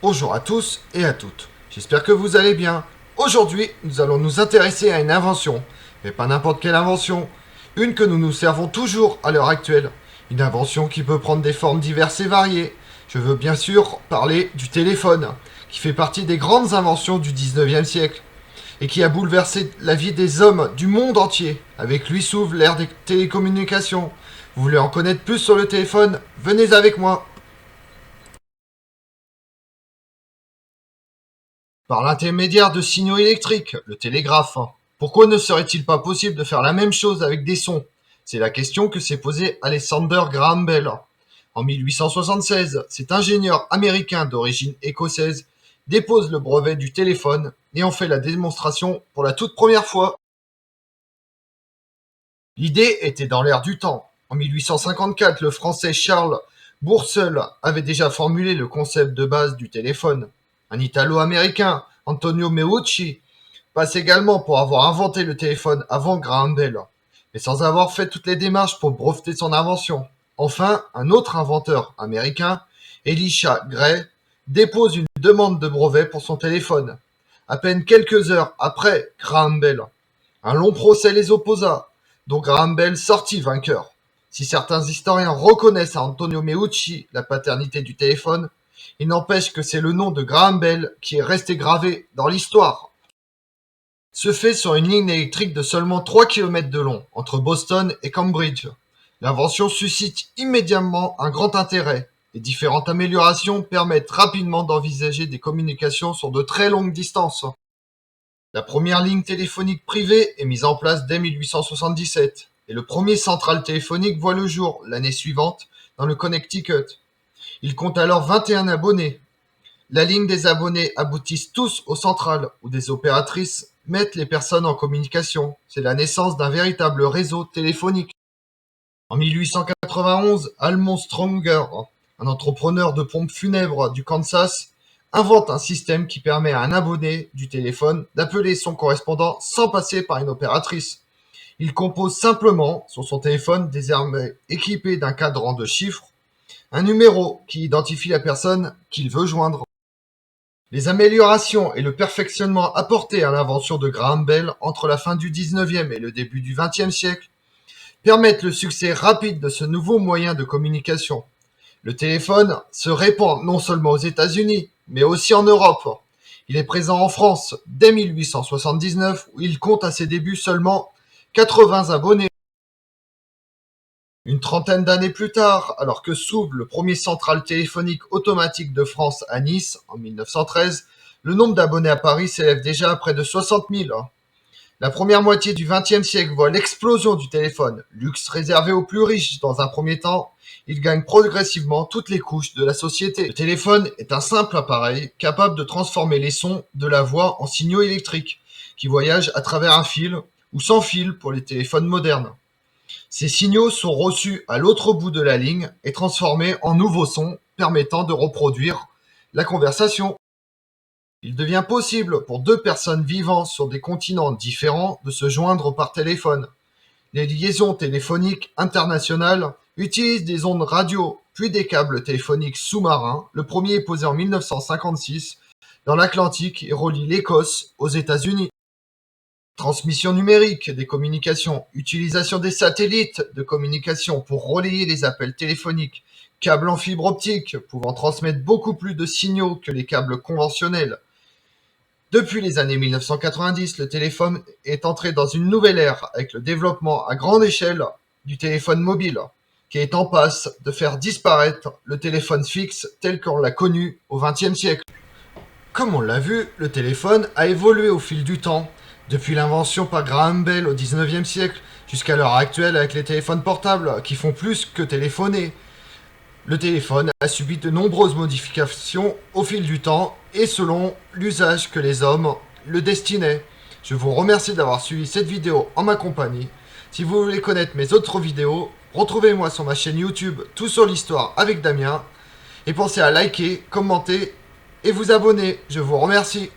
Bonjour à tous et à toutes, j'espère que vous allez bien. Aujourd'hui, nous allons nous intéresser à une invention, mais pas n'importe quelle invention, une que nous nous servons toujours à l'heure actuelle, une invention qui peut prendre des formes diverses et variées. Je veux bien sûr parler du téléphone, qui fait partie des grandes inventions du 19e siècle, et qui a bouleversé la vie des hommes du monde entier. Avec lui s'ouvre l'ère des télécommunications. Vous voulez en connaître plus sur le téléphone? Venez avec moi. Par l'intermédiaire de signaux électriques, le télégraphe. Pourquoi ne serait-il pas possible de faire la même chose avec des sons? C'est la question que s'est posée Alexander Graham Bell. En 1876, cet ingénieur américain d'origine écossaise dépose le brevet du téléphone et en fait la démonstration pour la toute première fois. L'idée était dans l'air du temps. En 1854, le français Charles Bourseul avait déjà formulé le concept de base du téléphone. Un italo-américain, Antonio Meucci, passe également pour avoir inventé le téléphone avant Graham Bell, mais sans avoir fait toutes les démarches pour breveter son invention. Enfin, un autre inventeur américain, Elisha Gray, dépose une demande de brevet pour son téléphone. À peine quelques heures après Graham Bell, un long procès les opposa, dont Graham Bell sortit vainqueur. Si certains historiens reconnaissent à Antonio Meucci la paternité du téléphone, il n'empêche que c'est le nom de Graham Bell qui est resté gravé dans l'histoire. Se fait sur une ligne électrique de seulement 3 km de long, entre Boston et Cambridge. L'invention suscite immédiatement un grand intérêt. Les différentes améliorations permettent rapidement d'envisager des communications sur de très longues distances. La première ligne téléphonique privée est mise en place dès 1877 et le premier central téléphonique voit le jour l'année suivante dans le Connecticut. Il compte alors 21 abonnés. La ligne des abonnés aboutissent tous au central où des opératrices mettent les personnes en communication. C'est la naissance d'un véritable réseau téléphonique. En 1891, Almon Stronger, un entrepreneur de pompes funèbres du Kansas, invente un système qui permet à un abonné du téléphone d'appeler son correspondant sans passer par une opératrice. Il compose simplement sur son téléphone désormais équipé d'un cadran de chiffres un numéro qui identifie la personne qu'il veut joindre. Les améliorations et le perfectionnement apportés à l'invention de Graham Bell entre la fin du 19e et le début du 20e siècle permettent le succès rapide de ce nouveau moyen de communication. Le téléphone se répand non seulement aux États-Unis, mais aussi en Europe. Il est présent en France dès 1879 où il compte à ses débuts seulement 80 abonnés. Une trentaine d'années plus tard, alors que s'ouvre le premier central téléphonique automatique de France à Nice en 1913, le nombre d'abonnés à Paris s'élève déjà à près de 60 000. La première moitié du XXe siècle voit l'explosion du téléphone. Luxe réservé aux plus riches dans un premier temps, il gagne progressivement toutes les couches de la société. Le téléphone est un simple appareil capable de transformer les sons de la voix en signaux électriques qui voyagent à travers un fil ou sans fil pour les téléphones modernes. Ces signaux sont reçus à l'autre bout de la ligne et transformés en nouveaux sons permettant de reproduire la conversation. Il devient possible pour deux personnes vivant sur des continents différents de se joindre par téléphone. Les liaisons téléphoniques internationales utilisent des ondes radio puis des câbles téléphoniques sous-marins. Le premier est posé en 1956 dans l'Atlantique et relie l'Écosse aux États-Unis. Transmission numérique des communications, utilisation des satellites de communication pour relayer les appels téléphoniques, câbles en fibre optique pouvant transmettre beaucoup plus de signaux que les câbles conventionnels. Depuis les années 1990, le téléphone est entré dans une nouvelle ère avec le développement à grande échelle du téléphone mobile, qui est en passe de faire disparaître le téléphone fixe tel qu'on l'a connu au XXe siècle. Comme on l'a vu, le téléphone a évolué au fil du temps, depuis l'invention par Graham Bell au XIXe siècle jusqu'à l'heure actuelle avec les téléphones portables qui font plus que téléphoner. Le téléphone a subi de nombreuses modifications au fil du temps et selon l'usage que les hommes le destinaient. Je vous remercie d'avoir suivi cette vidéo en ma compagnie. Si vous voulez connaître mes autres vidéos, retrouvez-moi sur ma chaîne YouTube Tout sur l'histoire avec Damien. Et pensez à liker, commenter et vous abonner. Je vous remercie.